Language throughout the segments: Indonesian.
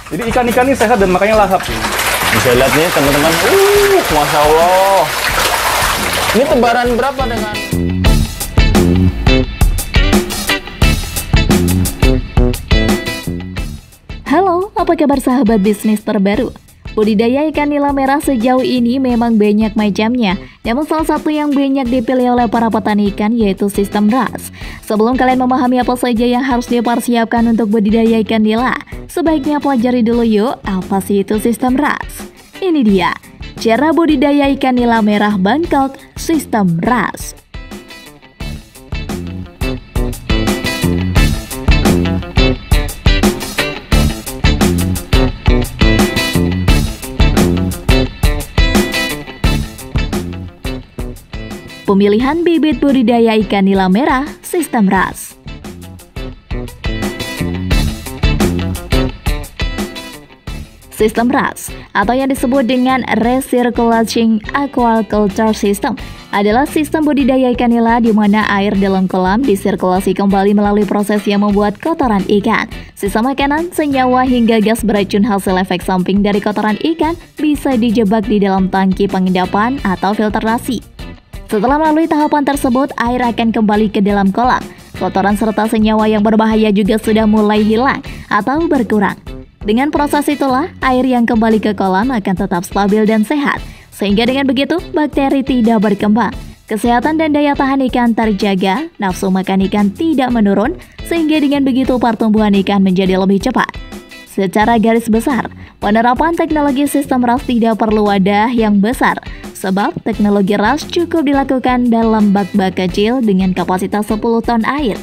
Jadi ikan-ikan ini sehat dan makanya lahap. Bisa lihat nih teman-teman. Masya Allah. Ini tebaran berapa dengan? Halo, apa kabar sahabat bisnis terbaru? Budidaya ikan nila merah sejauh ini memang banyak macamnya, namun salah satu yang banyak dipilih oleh para petani ikan yaitu sistem RAS. Sebelum kalian memahami apa saja yang harus dipersiapkan untuk budidaya ikan nila, sebaiknya pelajari dulu yuk apa sih itu sistem RAS. Ini dia, cara budidaya ikan nila merah Bangkok sistem RAS. Pemilihan bibit budidaya ikan nila merah sistem RAS. Sistem RAS atau yang disebut dengan Recirculating Aquaculture System adalah sistem budidaya ikan nila di mana air dalam kolam disirkulasi kembali melalui proses yang membuat kotoran ikan, sisa makanan, senyawa hingga gas beracun hasil efek samping dari kotoran ikan bisa dijebak di dalam tangki pengendapan atau filtrasi. Setelah melalui tahapan tersebut, air akan kembali ke dalam kolam. Kotoran serta senyawa yang berbahaya juga sudah mulai hilang atau berkurang. Dengan proses itulah, air yang kembali ke kolam akan tetap stabil dan sehat. Sehingga dengan begitu, bakteri tidak berkembang. Kesehatan dan daya tahan ikan terjaga, nafsu makan ikan tidak menurun, sehingga dengan begitu pertumbuhan ikan menjadi lebih cepat. Secara garis besar, penerapan teknologi sistem RAS tidak perlu wadah yang besar, sebab teknologi RAS cukup dilakukan dalam bak-bak kecil dengan kapasitas 10 ton air.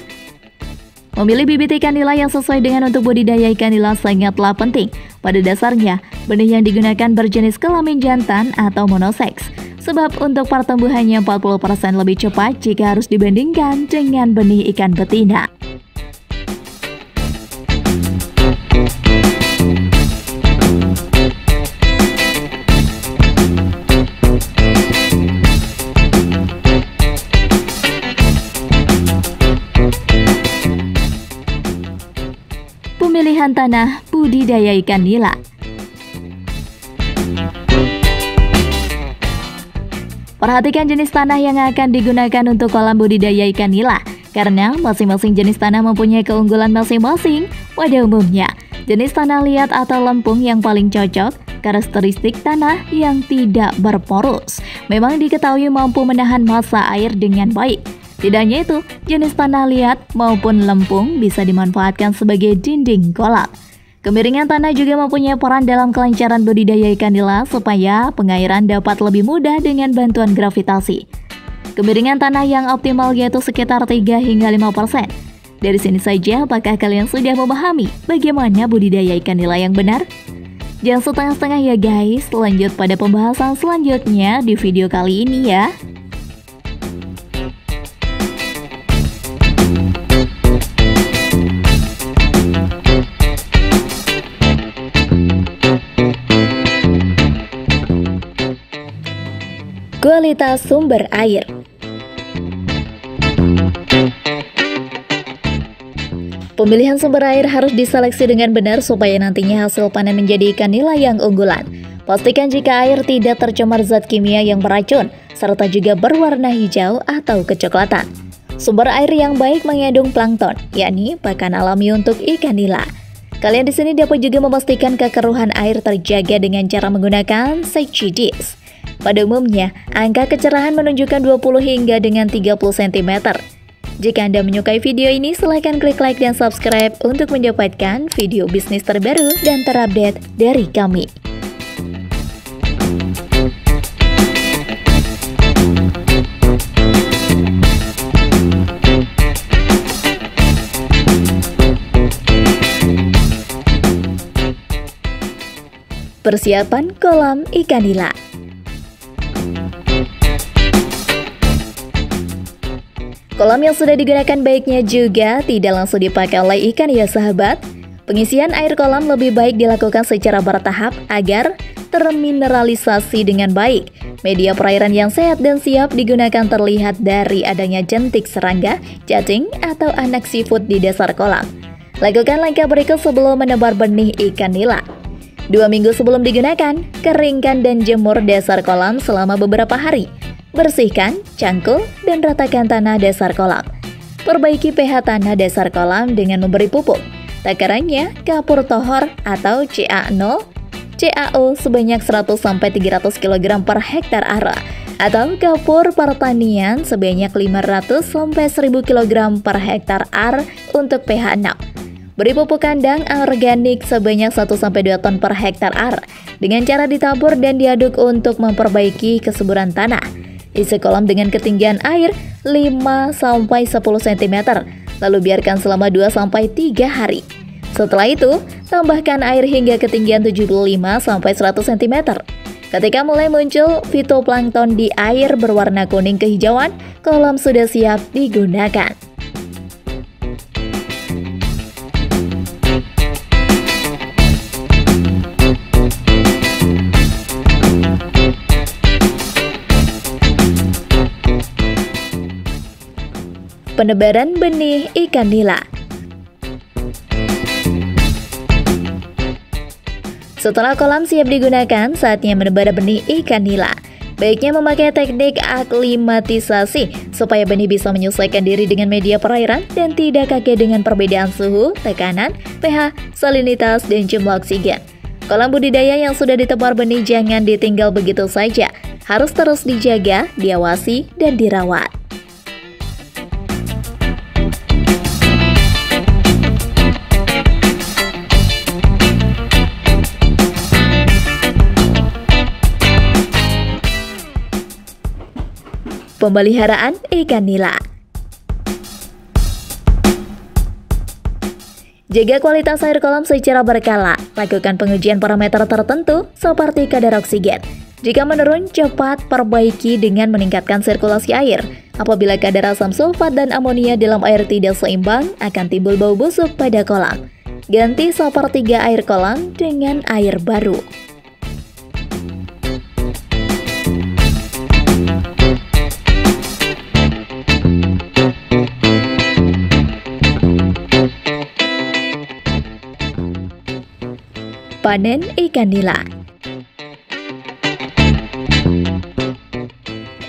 Memilih bibit ikan nila yang sesuai dengan untuk budidaya ikan nila sangatlah penting. Pada dasarnya, benih yang digunakan berjenis kelamin jantan atau monoseks, sebab untuk pertumbuhannya 40% lebih cepat jika harus dibandingkan dengan benih ikan betina. Pemilihan tanah budidaya ikan nila. Perhatikan jenis tanah yang akan digunakan untuk kolam budidaya ikan nila, karena masing-masing jenis tanah mempunyai keunggulan masing-masing. Pada umumnya, jenis tanah liat atau lempung yang paling cocok, karakteristik tanah yang tidak berporus, memang diketahui mampu menahan massa air dengan baik. Tidak hanya itu, jenis tanah liat maupun lempung bisa dimanfaatkan sebagai dinding kolam. Kemiringan tanah juga mempunyai peran dalam kelancaran budidaya ikan nila supaya pengairan dapat lebih mudah dengan bantuan gravitasi. Kemiringan tanah yang optimal yaitu sekitar 3 hingga 5%. Dari sini saja, apakah kalian sudah memahami bagaimana budidaya ikan nila yang benar? Jangan setengah-setengah ya guys, lanjut pada pembahasan selanjutnya di video kali ini ya. Kualitas sumber air. Pemilihan sumber air harus diseleksi dengan benar supaya nantinya hasil panen menjadi ikan nila yang unggulan. Pastikan jika air tidak tercemar zat kimia yang beracun, serta juga berwarna hijau atau kecoklatan. Sumber air yang baik mengandung plankton, yakni pakan alami untuk ikan nila. Kalian di sini dapat juga memastikan kekeruhan air terjaga dengan cara menggunakan Secchi dish. Pada umumnya, angka kecerahan menunjukkan 20 hingga dengan 30 cm. Jika Anda menyukai video ini, silahkan klik like dan subscribe untuk mendapatkan video bisnis terbaru dan terupdate dari kami. Persiapan kolam ikan nila. Kolam yang sudah digunakan baiknya juga tidak langsung dipakai oleh ikan ya sahabat. Pengisian air kolam lebih baik dilakukan secara bertahap agar termineralisasi dengan baik. Media perairan yang sehat dan siap digunakan terlihat dari adanya jentik serangga, cacing, atau anak seafood di dasar kolam. Lakukan langkah berikut sebelum menebar benih ikan nila. 2 minggu sebelum digunakan, keringkan dan jemur dasar kolam selama beberapa hari. Bersihkan, cangkul, dan ratakan tanah dasar kolam. Perbaiki pH tanah dasar kolam dengan memberi pupuk. Takarannya kapur tohor atau CA0, CaO sebanyak 100-300 kg per hektar are, atau kapur pertanian sebanyak 500-1000 kg per hektar are untuk pH 6. Beri pupuk kandang organik sebanyak 1-2 ton per hektar are dengan cara ditabur dan diaduk untuk memperbaiki kesuburan tanah. Isi kolam dengan ketinggian air 5-10 cm, lalu biarkan selama 2-3 hari. Setelah itu, tambahkan air hingga ketinggian 75-100 cm. Ketika mulai muncul fitoplankton di air berwarna kuning kehijauan, kolam sudah siap digunakan. Penebaran benih ikan nila. Setelah kolam siap digunakan, saatnya menebar benih ikan nila. Baiknya memakai teknik aklimatisasi supaya benih bisa menyesuaikan diri dengan media perairan dan tidak kaget dengan perbedaan suhu, tekanan, pH, salinitas, dan jumlah oksigen. Kolam budidaya yang sudah ditebar benih jangan ditinggal begitu saja, harus terus dijaga, diawasi, dan dirawat. Pemeliharaan ikan nila. Jaga kualitas air kolam secara berkala. Lakukan pengujian parameter tertentu seperti kadar oksigen. Jika menurun, cepat perbaiki dengan meningkatkan sirkulasi air. Apabila kadar asam sulfat dan amonia dalam air tidak seimbang, akan timbul bau busuk pada kolam. Ganti 1/3 air kolam dengan air baru. Panen ikan nila.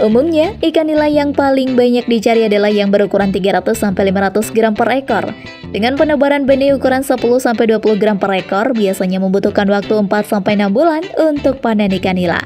Umumnya, ikan nila yang paling banyak dicari adalah yang berukuran 300-500 gram per ekor. Dengan penebaran benih ukuran 10-20 gram per ekor, biasanya membutuhkan waktu 4-6 bulan untuk panen ikan nila.